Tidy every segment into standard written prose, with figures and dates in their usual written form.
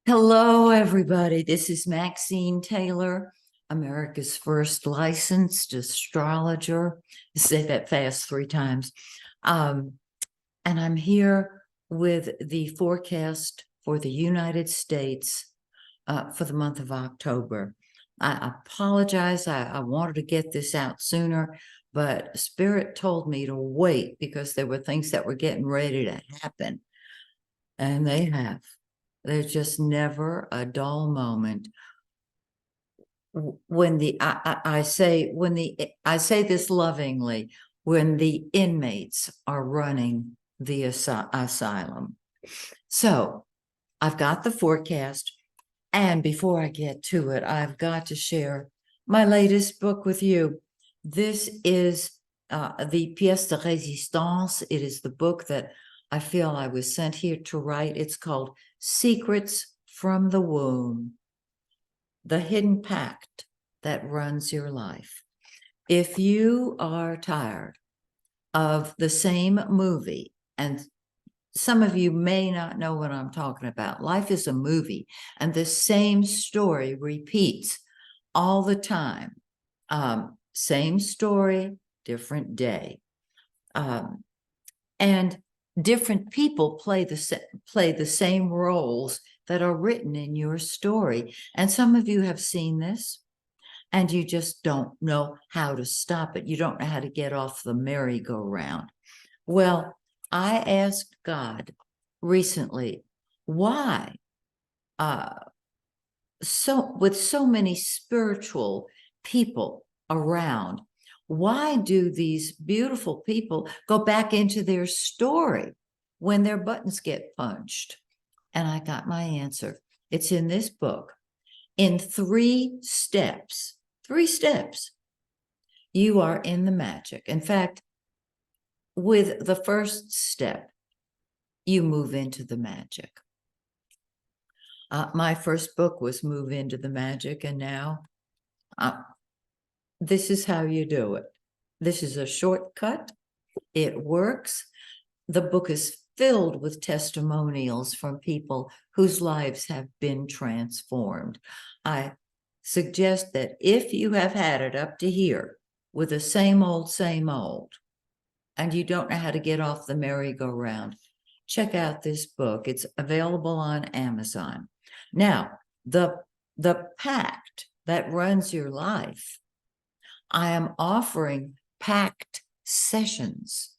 Hello, everybody. This is Maxine Taylor, America's first licensed astrologer. Say that fast 3 times. Um, and I'm here with the forecast for the United States for the month of October. I apologize. I wanted to get this out sooner, but Spirit told me to wait because there were things that were getting ready to happen, and they have. There's just never a dull moment. When I say I say this lovingly, when the inmates are running the asylum. So I've got the forecast, and before I get to it, I've got to share my latest book with you. This is the pièce de résistance. It is the book that I feel I was sent here to write. It's called Secrets from the Womb, the hidden pact that runs your life. If you are tired of the same movie, and some of you may not know what I'm talking about, life is a movie, and the same story repeats all the time. Same story, different day. And different people play the same roles that are written in your story. And some of you have seen this, and you just don't know how to stop it. You don't know how to get off the merry-go-round. Well, I asked God recently, why, with so many spiritual people around, why do these beautiful people go back into their story when their buttons get punched? And I got my answer. It's in this book. In 3 steps, you are in the magic. In fact, with the first step, you move into the magic. My first book was Move Into the Magic, and now this is how you do it. This is a shortcut. It works. The book is filled with testimonials from people whose lives have been transformed. I suggest that if you have had it up to here with the same old, and you don't know how to get off the merry-go-round, check out this book. It's available on Amazon. Now, the pact that runs your life, I am offering pact sessions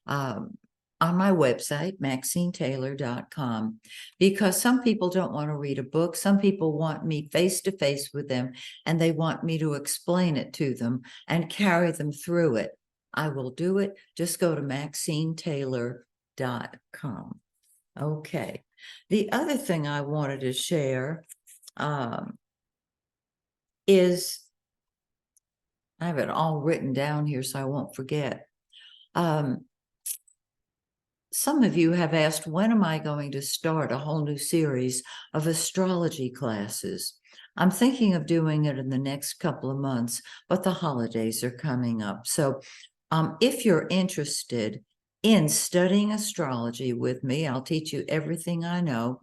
on my website, MaxineTaylor.com, because some people don't want to read a book. Some people want me face-to-face with them, and they want me to explain it to them and carry them through it. I will do it. Just go to MaxineTaylor.com. Okay. The other thing I wanted to share is, I have it all written down here so I won't forget. Some of you have asked, when am I going to start a whole new series of astrology classes? I'm thinking of doing it in the next couple of months, but the holidays are coming up. So if you're interested in studying astrology with me, I'll teach you everything I know.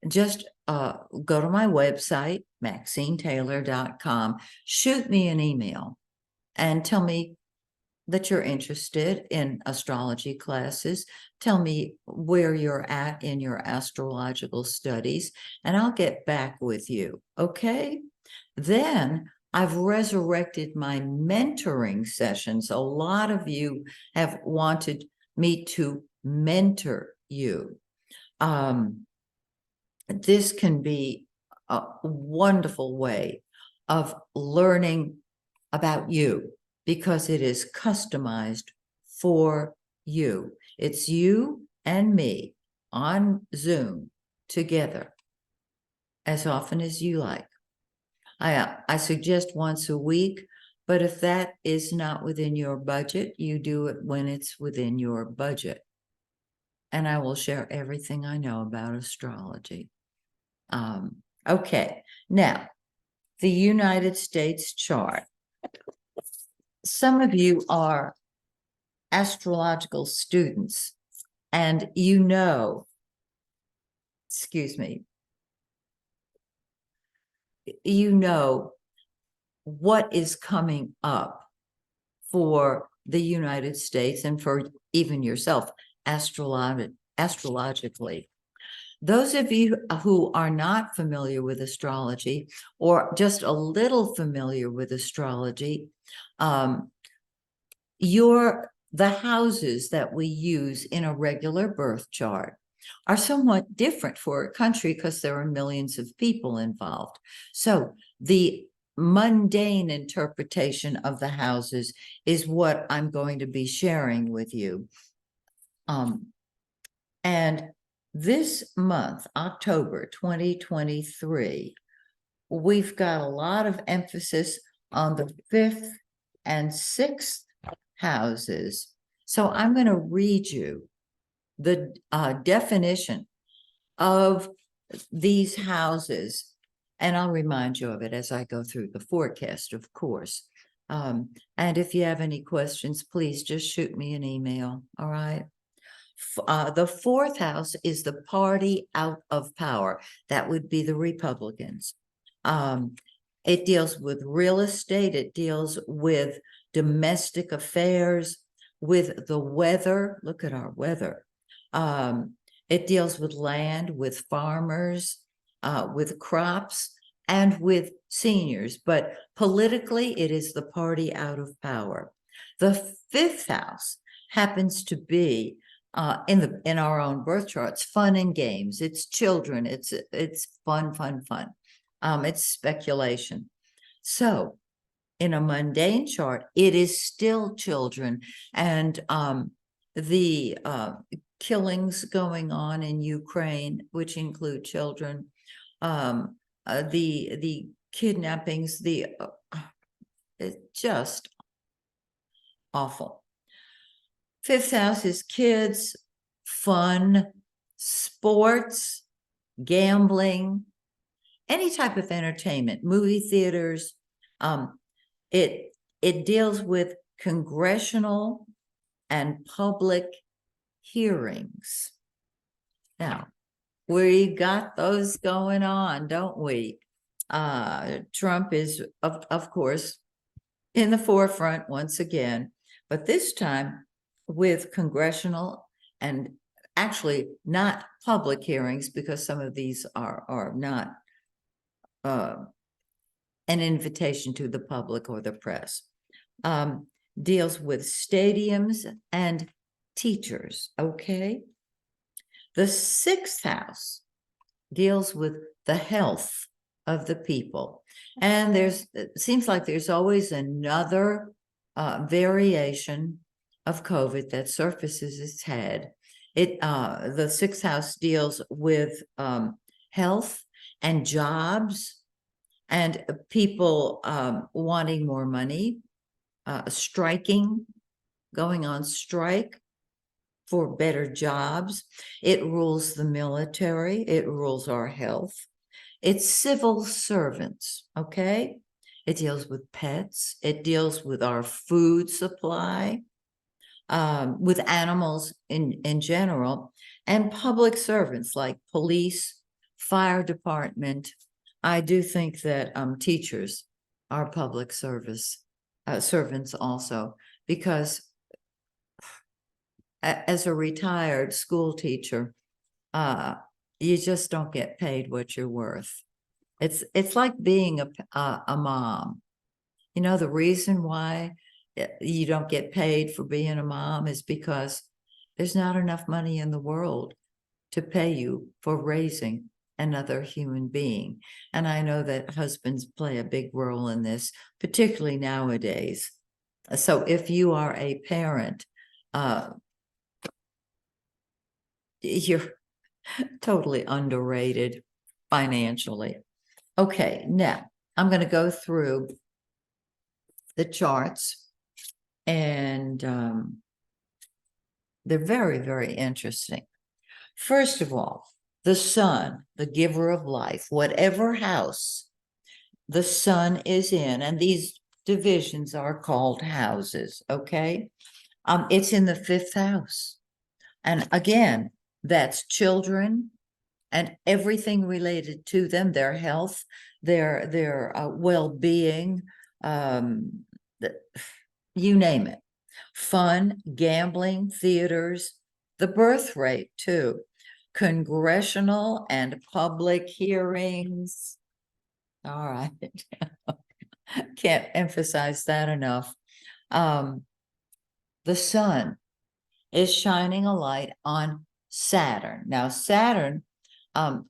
Just go to my website, MaxineTaylor.com, shoot me an email and tell me that you're interested in astrology classes. Tell me where you're at in your astrological studies, and I'll get back with you, okay? Then I've resurrected my mentoring sessions. A lot of you have wanted me to mentor you. This can be a wonderful way of learning about you, because it is customized for you. It's you and me on Zoom together as often as you like. I suggest once a week, but if that is not within your budget, you do it when it's within your budget. And I will share everything I know about astrology. Okay, now, the United States chart. Some of you are astrological students, and you know, excuse me, you know what is coming up for the United States and for even yourself astrologically. Those of you who are not familiar with astrology or just a little familiar with astrology, the houses that we use in a regular birth chart are somewhat different for a country because there are millions of people involved. So the mundane interpretation of the houses is what I'm going to be sharing with you. And this month, October 2023, we've got a lot of emphasis on the 5th and 6th houses. So I'm going to read you the definition of these houses, and I'll remind you of it as I go through the forecast, of course. And if you have any questions, please just shoot me an email, all right? The 4th house is the party out of power. That would be the Republicans. It deals with real estate. It deals with domestic affairs, with the weather. Look at our weather. It deals with land, with farmers, with crops, and with seniors. But politically, it is the party out of power. The 5th house happens to be in our own birth charts, fun and games. It's children. It's fun. It's speculation. So in a mundane chart, it is still children, and the killings going on in Ukraine, which include children, the kidnappings, it's just awful. 5th house is kids, fun, sports, gambling, any type of entertainment, movie theaters. It deals with congressional and public hearings. Now, we got those going on, don't we? Trump is, of course, in the forefront once again, but this time with congressional and actually not public hearings, because some of these are not an invitation to the public or the press. Deals with stadiums and teachers, okay? The 6th house deals with the health of the people. And it seems like there's always another variation of COVID that surfaces its head. The 6th house deals with health and jobs and people wanting more money, striking, going on strike for better jobs. It rules the military. It rules our health. It's civil servants, okay? It deals with pets. It deals with our food supply, with animals in general, and public servants like police, fire department. I do think that teachers are public service servants also, because as a retired school teacher, you just don't get paid what you're worth. It's like being a mom. You know, the reason why you don't get paid for being a mom is because there's not enough money in the world to pay you for raising another human being. And I know that husbands play a big role in this, particularly nowadays. So if you are a parent, you're totally underrated financially. Okay, now I'm going to go through the charts, and they're very, very interesting. First of all, the sun, the giver of life, whatever house the sun is in, and these divisions are called houses, okay? It's in the 5th house. And again, that's children and everything related to them, their health, their well-being, you name it. Fun, gambling, theaters, the birth rate too, congressional and public hearings. All right. Can't emphasize that enough. The sun is shining a light on Saturn. Now, Saturn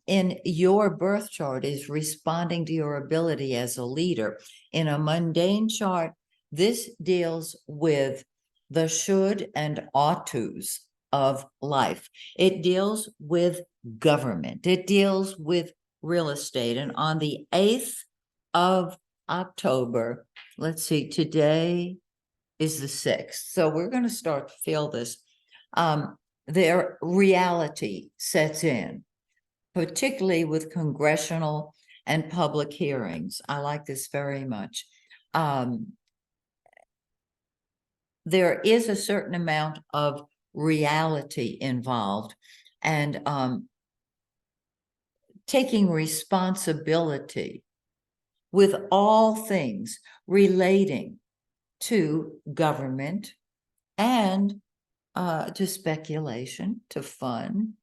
in your birth chart is responding to your ability as a leader. In a mundane chart, this deals with the should and ought tos of life. It deals with government. It deals with real estate. And on the 8th of October, let's see, today is the 6th. So we're going to start to feel this. Their reality sets in, particularly with congressional and public hearings. I like this very much. There is a certain amount of reality involved, and taking responsibility with all things relating to government and to speculation, to fun.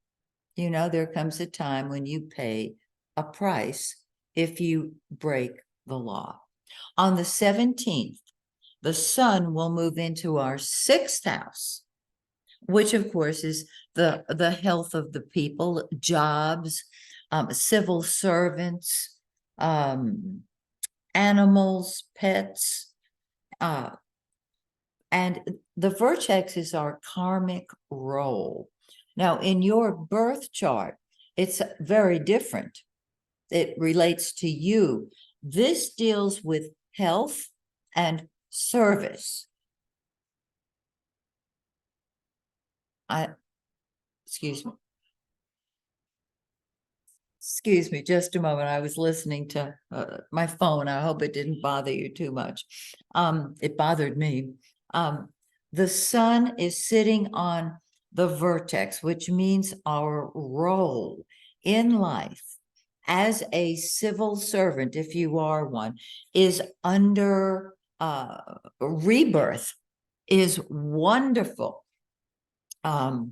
You know, there comes a time when you pay a price if you break the law. On the 17th, the sun will move into our 6th house, which of course is the health of the people, jobs, civil servants, animals, pets, and the vertex is our karmic role. Now, in your birth chart, it's very different. It relates to you. This deals with health and service. Excuse me. Excuse me, just a moment. I was listening to my phone. I hope it didn't bother you too much. It bothered me. The sun is sitting on the vertex, which means our role in life as a civil servant, if you are one, is under rebirth, is wonderful. And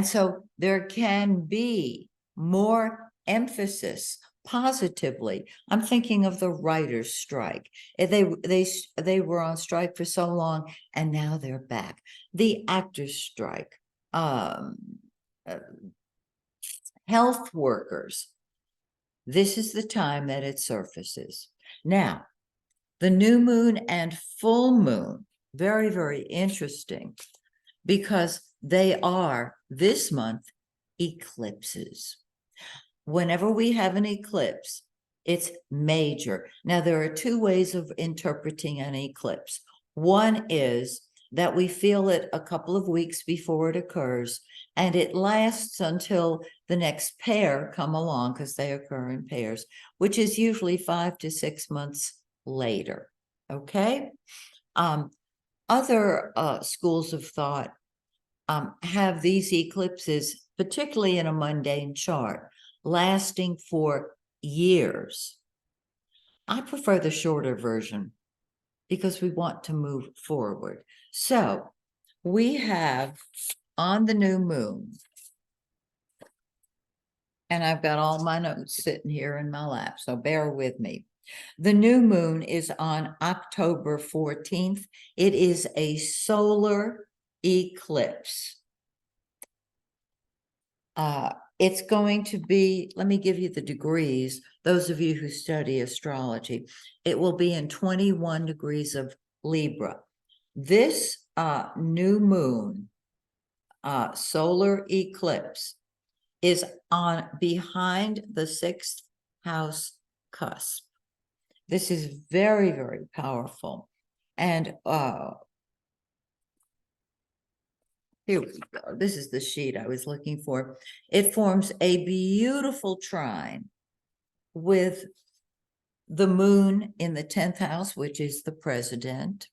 so there can be more emphasis positively. I'm thinking of the writers' strike. They were on strike for so long, and now they're back. The actors' strike, health workers. This is the time that it surfaces. Now, the new moon and full moon, very, very interesting, because they are this month eclipses. Whenever we have an eclipse, it's major. Now, there are two ways of interpreting an eclipse. One is that we feel it a couple of weeks before it occurs, and it lasts until the next pair come along, because they occur in pairs, which is usually 5 to 6 months later. Okay? Other schools of thought have these eclipses, particularly in a mundane chart, lasting for years. I prefer the shorter version because we want to move forward. So we have on the new moon, and I've got all my notes sitting here in my lap, so bear with me. The new moon is on October 14th. It is a solar eclipse. It's going to be, let me give you the degrees, those of you who study astrology. It will be in 21 degrees of Libra. This new moon solar eclipse is on behind the 6th house cusp. This is very, very powerful. And here we go. This is the sheet I was looking for. It forms a beautiful trine with the moon in the 10th house, which is the president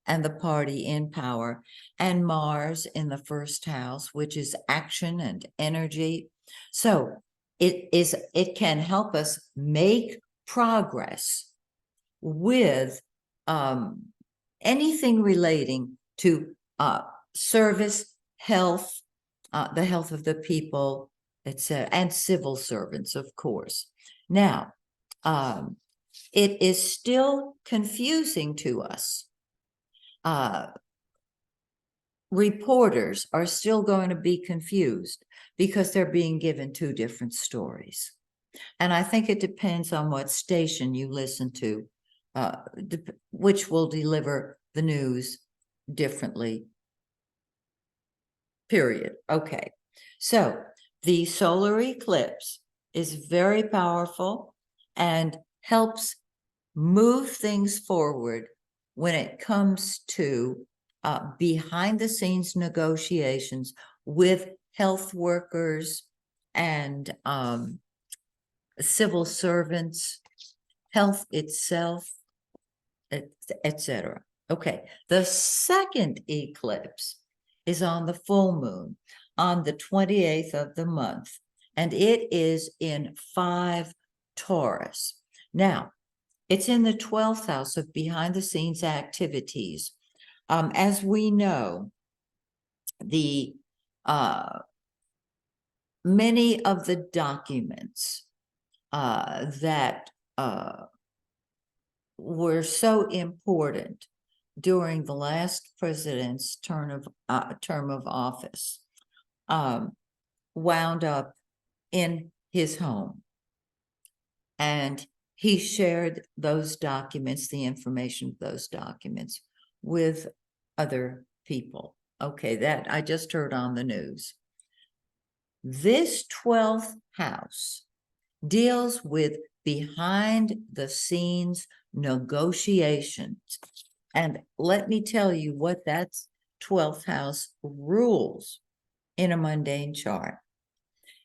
and the party in power, and Mars in the 1st house, which is action and energy. So it can help us make progress with anything relating to service, health, the health of the people, etc., and civil servants, of course. Now, it is still confusing to us. Reporters are still going to be confused because they're being given two different stories. And I think it depends on what station you listen to, which will deliver the news differently, period. Okay, so the solar eclipse is very powerful and helps move things forward when it comes to behind the scenes negotiations with health workers and civil servants, health itself, etc. Okay, the second eclipse is on the full moon on the 28th of the month, and it is in 5 Taurus. Now, it's in the 12th house of behind the scenes activities. As we know, the many of the documents that were so important during the last president's term of office wound up in his home, and he shared those documents, the information of those documents, with other people. Okay, that I just heard on the news. This 12th house deals with behind the scenes negotiations. And let me tell you what that 12th house rules in a mundane chart.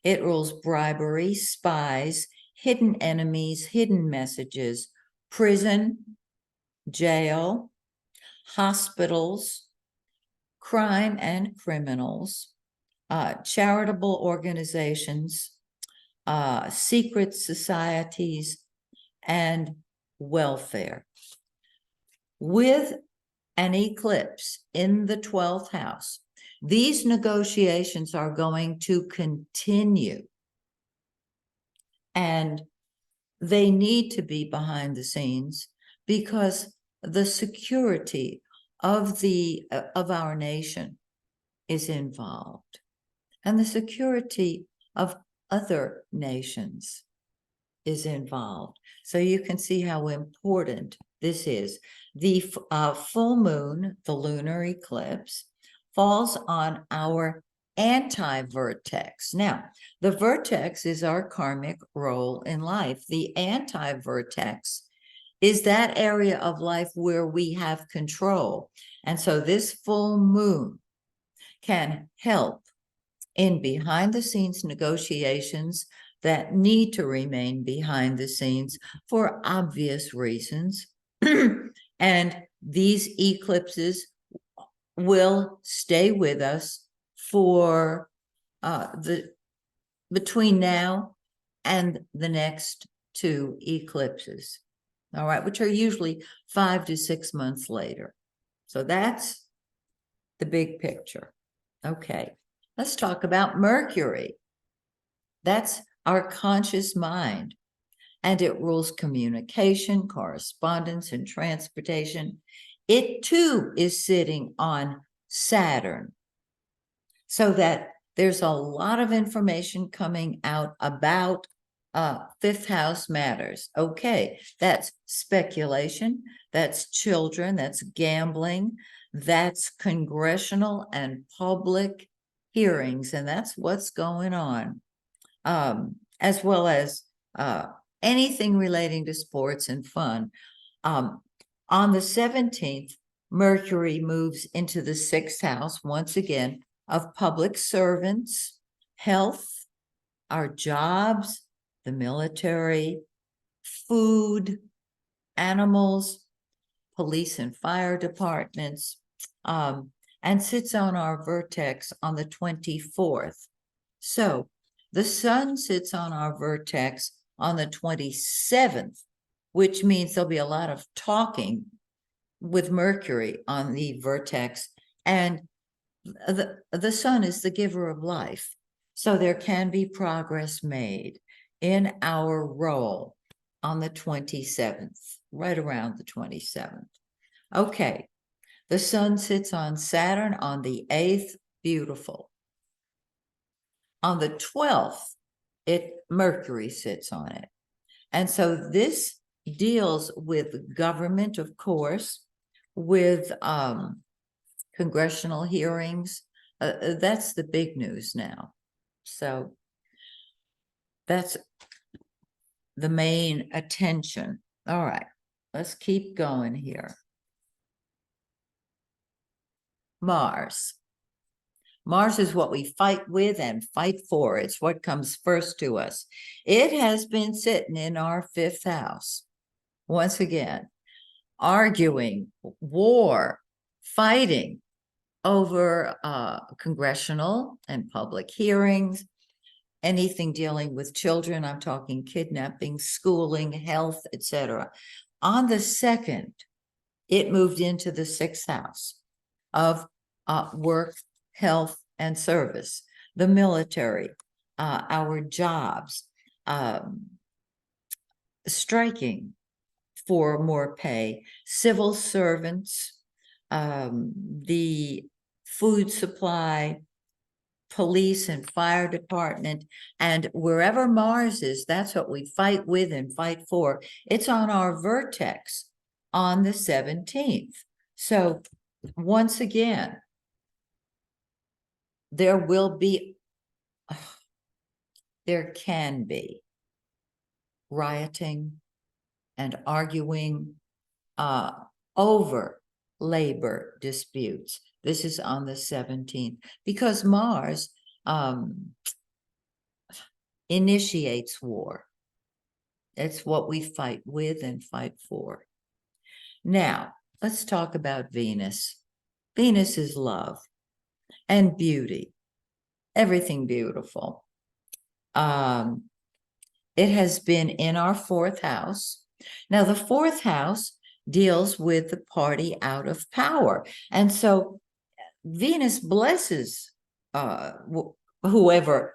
It rules bribery, spies, hidden enemies, hidden messages, prison, jail, hospitals, crime and criminals, charitable organizations, secret societies, and welfare. With an eclipse in the 12th house, these negotiations are going to continue, and they need to be behind the scenes because the security of our nation is involved, and the security of other nations is involved. So you can see how important this is. The full moon, the lunar eclipse, falls on our anti-vertex. Now, the vertex is our karmic role in life. The anti-vertex is that area of life where we have control. And so this full moon can help in behind the scenes negotiations that need to remain behind the scenes for obvious reasons. And these eclipses will stay with us for between now and the next 2 eclipses, all right, which are usually 5 to 6 months later. So that's the big picture. Okay, let's talk about Mercury. That's our conscious mind, and it rules communication, correspondence, and transportation. It too is sitting on Saturn, so that there's a lot of information coming out about 5th house matters. Okay, that's speculation, that's children, that's gambling, that's congressional and public hearings, and that's what's going on, as well as anything relating to sports and fun. On the 17th, Mercury moves into the 6th house, once again, of public servants, health, our jobs, the military, food, animals, police and fire departments, and sits on our vertex on the 24th. So The sun sits on our vertex on the 27th, which means there'll be a lot of talking with Mercury on the vertex. And the sun is the giver of life. So there can be progress made in our role on the 27th, right around the 27th. Okay, the sun sits on Saturn on the 8th, beautiful. On the 12th, Mercury sits on it. And so this deals with government, of course, with congressional hearings. That's the big news now. So that's the main attention. All right, let's keep going here. Mars. Mars is what we fight with and fight for. It's what comes first to us. It has been sitting in our 5th house. Once again, arguing, war, fighting over congressional and public hearings, anything dealing with children. I'm talking kidnapping, schooling, health, etc. On the 2nd, it moved into the 6th house of work, health, and service, the military, our jobs, striking for more pay, civil servants, the food supply, police and fire department, and wherever Mars is, that's what we fight with and fight for. It's on our vertex on the 17th. So once again, there can be rioting and arguing over labor disputes. This is on the 17th because Mars initiates war. It's what we fight with and fight for. Now, let's talk about Venus. Venus is love and beauty, everything beautiful. It has been in our 4th house. Now, the 4th house deals with the party out of power. And so Venus blesses wherever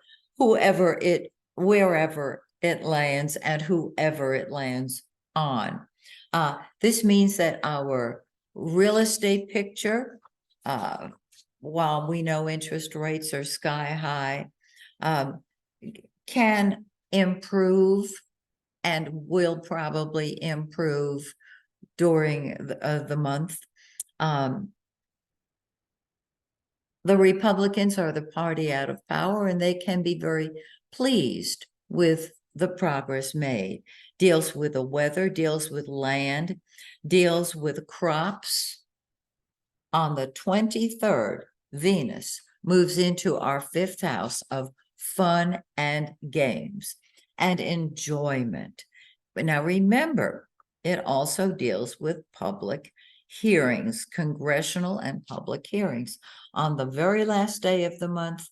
it lands and whoever it lands on. This means that our real estate picture, while we know interest rates are sky high, can improve and will probably improve during the month. The Republicans are the party out of power, and they can be very pleased with the progress made. Deals with the weather, deals with land, deals with crops. On the 23rd, Venus moves into our 5th house of fun and games and enjoyment. But now remember, it also deals with public hearings, congressional and public hearings. On the very last day of the month,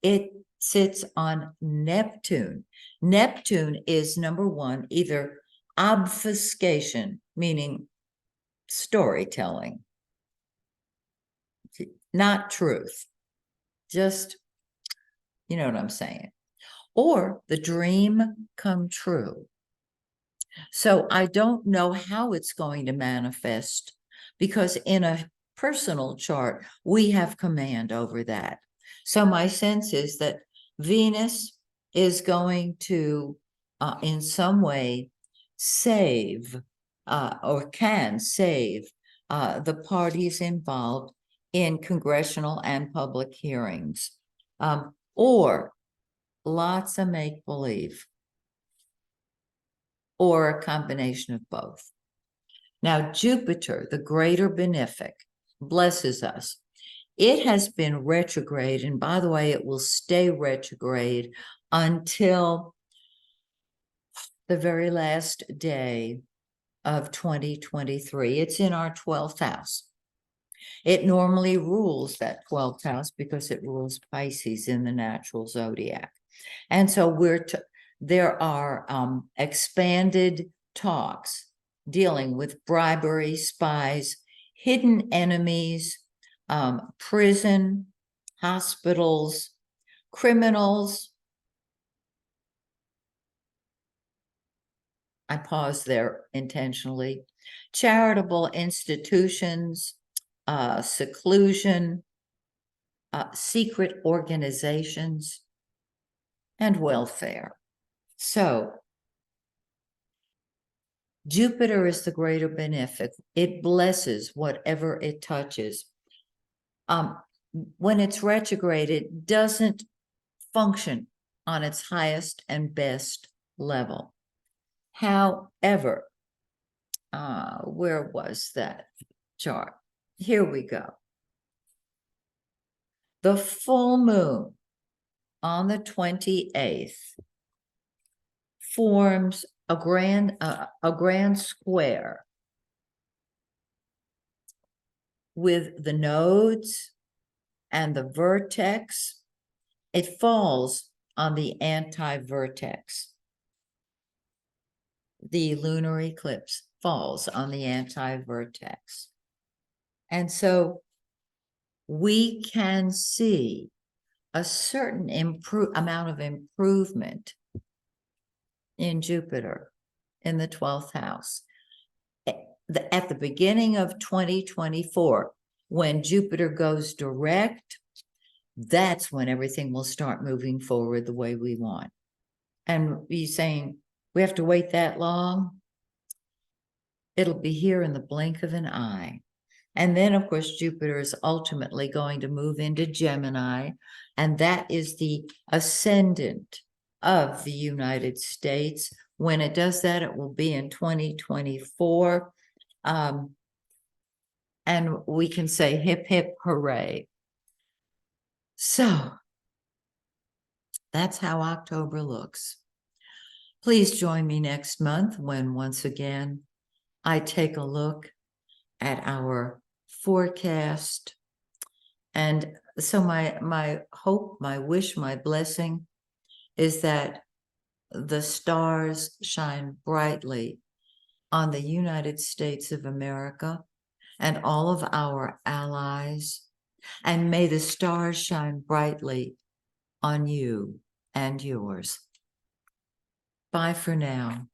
it sits on Neptune. Neptune is, number one, either obfuscation, meaning storytelling, not truth, just, you know what I'm saying, or the dream come true. So I don't know how it's going to manifest because in a personal chart, we have command over that. So my sense is that Venus is going to, in some way, save or can save the parties involved in congressional and public hearings, or lots of make-believe, or a combination of both. Now, Jupiter, the greater benefic, blesses us. It has been retrograde, and by the way, it will stay retrograde until the very last day of 2023. It's in our 12th house. It normally rules that 12th house because it rules Pisces in the natural zodiac. And so there are expanded talks dealing with bribery, spies, hidden enemies, prison, hospitals, criminals. I paused there intentionally. Charitable institutions, seclusion, secret organizations, and welfare. So Jupiter is the greater benefic. It blesses whatever it touches. When it's retrograde, it doesn't function on its highest and best level. However, where was that chart? Here we go. The full moon on the 28th forms a grand square with the nodes and the vertex. It falls on the anti-vertex. The lunar eclipse falls on the anti-vertex. And so we can see a certain amount of improvement in Jupiter in the 12th house. At the beginning of 2024, when Jupiter goes direct, that's when everything will start moving forward the way we want. And you're saying, we have to wait that long? It'll be here in the blink of an eye. And then, of course, Jupiter is ultimately going to move into Gemini, and that is the ascendant of the United States. When it does that, it will be in 2024. And we can say hip, hip, hooray. So that's how October looks. Please join me next month when once again I take a look at our forecast. And so my hope, my wish, my blessing is that the stars shine brightly on the United States of America and all of our allies. And may the stars shine brightly on you and yours. Bye for now.